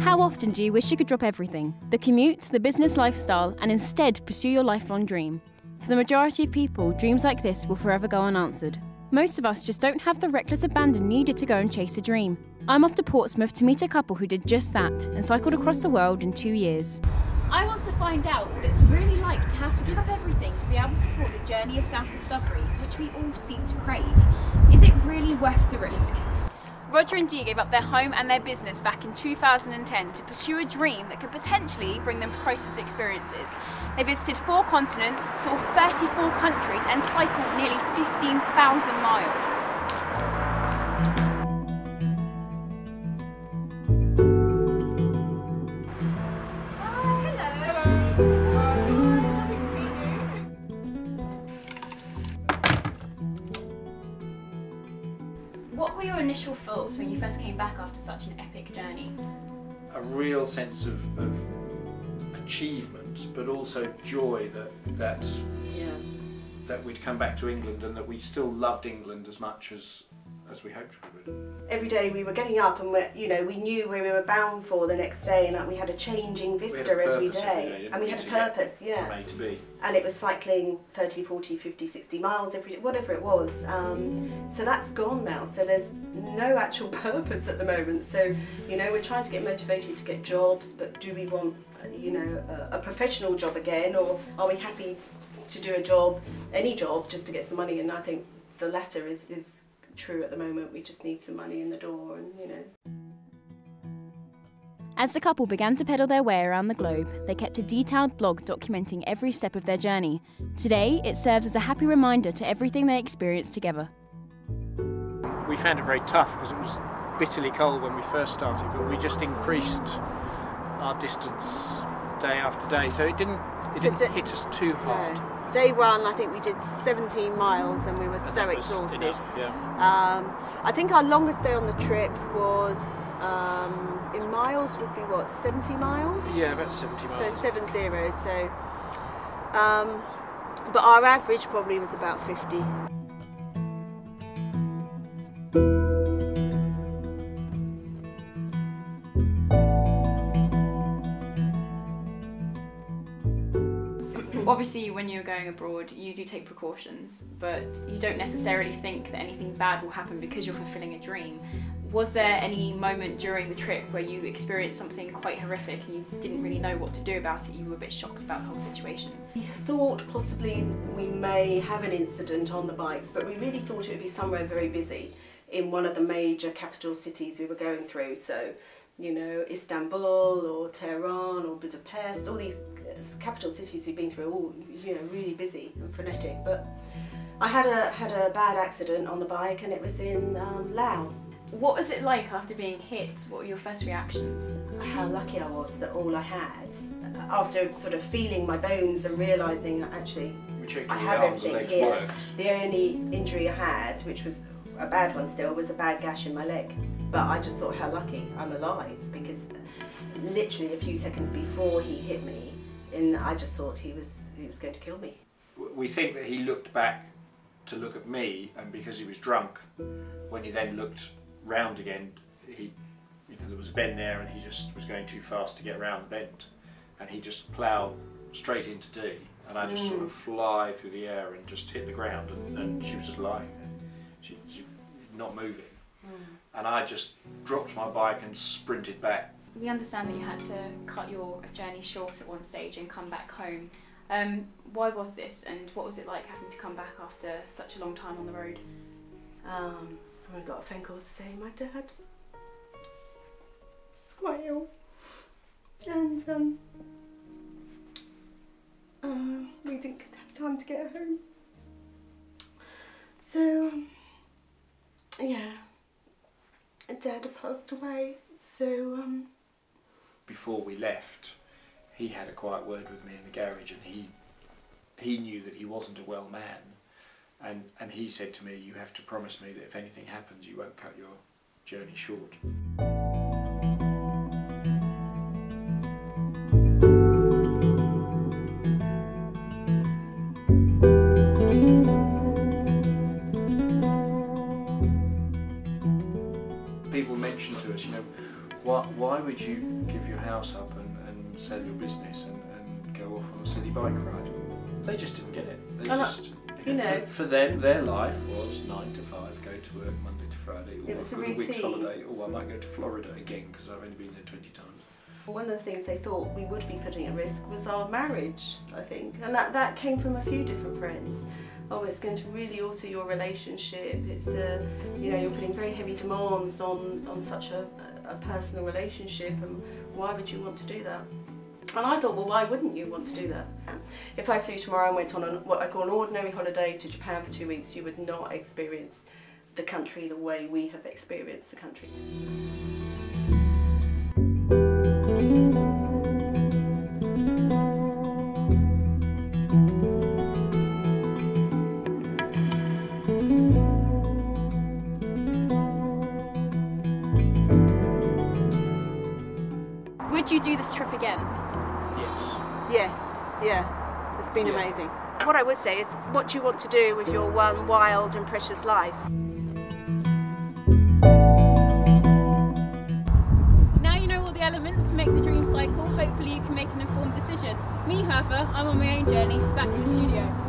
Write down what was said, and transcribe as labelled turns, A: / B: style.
A: How often do you wish you could drop everything? The commute, the business lifestyle, and instead pursue your lifelong dream? For the majority of people, dreams like this will forever go unanswered. Most of us just don't have the reckless abandon needed to go and chase a dream. I'm off to Portsmouth to meet a couple who did just that and cycled across the world in 2 years. I want to find out what it's really like to have to give up everything to be able to afford a journey of self-discovery, which we all seem to crave. Is it really worth the risk? Roger and Dee gave up their home and their business back in 2010 to pursue a dream that could potentially bring them priceless experiences. They visited 4 continents, saw 34 countries and cycled nearly 15,000 miles. What were your initial thoughts when you first came back after such an epic journey?
B: A real sense of achievement, but also joy that we'd come back to England and that we still loved England as much as we hoped we would.
C: Every day we were getting up and we knew where we were bound for the next day, and we had a changing vista every day. And we had a purpose,
B: From A to B.
C: And it was cycling 30, 40, 50, 60 miles every day, whatever it was. So that's gone now, so there's no actual purpose at the moment. So, we're trying to get motivated to get jobs, but do we want, a professional job again, or are we happy to do a job, any job, just to get some money? And I think the latter is true at the moment. We just need some money in the door, and
A: As the couple began to pedal their way around the globe, they kept a detailed blog documenting every step of their journey. Today, it serves as a happy reminder to everything they experienced together.
D: We found it very tough because it was bitterly cold when we first started, but we just increased our distance day after day, so it didn't hit us too hard.
E: No. Day 1, I think we did 17 miles and we were so exhausted.
D: Enough, yeah.
E: I think our longest day on the trip was, in miles, would be what, 70 miles?
D: Yeah, about 70 miles.
E: So 70, so, but our average probably was about 50.
A: Obviously, when you're going abroad, you do take precautions, but you don't necessarily think that anything bad will happen because you're fulfilling a dream. Was there any moment during the trip where you experienced something quite horrific and you didn't really know what to do about it? You were a bit shocked about the whole situation?
C: we thought possibly we may have an incident on the bikes, but we really thought it would be somewhere very busy in one of the major capital cities we were going through. So, Istanbul or Tehran or Budapest, all these capital cities we've been through, all really busy and frenetic. But I had a bad accident on the bike, and it was in Laos.
A: What was it like after being hit? What were your first reactions?
C: How lucky I was that all I had, after sort of feeling my bones and realising that actually I have everything here. The only injury I had, which was a bad one still, was a bad gash in my leg. But I just thought how lucky I'm alive, because literally a few seconds before he hit me, I just thought he was going to kill me.
B: We think that he looked back to look at me, and because he was drunk, when he then looked round again, there was a bend there, and he just was going too fast to get around the bend, and he just ploughed straight into Dee, and I just sort of fly through the air and just hit the ground, and she was just lying there, she not moving, and I just dropped my bike and sprinted back.
A: We understand that you had to cut your journey short at one stage and come back home. Why was this, and what was it like having to come back after such a long time on the road?
C: I got a phone call to say my dad was quite ill, and we didn't have time to get home. So yeah, Dad had passed away. So
B: before we left, he had a quiet word with me in the garage, and he knew that he wasn't a well man, and he said to me, "You have to promise me that if anything happens, you won't cut your journey short." People mention to us, why why would you give your house up and sell your business and go off on a silly bike ride? They just didn't get it. They just, for them, their life was 9 to 5, go to work Monday to Friday, or
C: It was a
B: I've got a week's
C: routine.
B: holiday, or I might go to Florida again because I've only been there 20 times.
C: One of the things they thought we would be putting at risk was our marriage, I think, and that came from a few different friends. Oh, it's going to really alter your relationship. It's you're putting very heavy demands on such a personal relationship, and why would you want to do that? And I thought, well, why wouldn't you want to do that? If I flew tomorrow and went on what I call an ordinary holiday to Japan for 2 weeks, you would not experience the country the way we have experienced the country.
A: Would you do this trip again?
B: Yes.
E: Yes, yeah, it's been
B: Yeah.
E: amazing. What I would say is, what do you want to do with your one wild and precious life?
A: Now you know all the elements to make the dream cycle, hopefully you can make an informed decision. Me, however, I'm on my own journey, so back to the studio.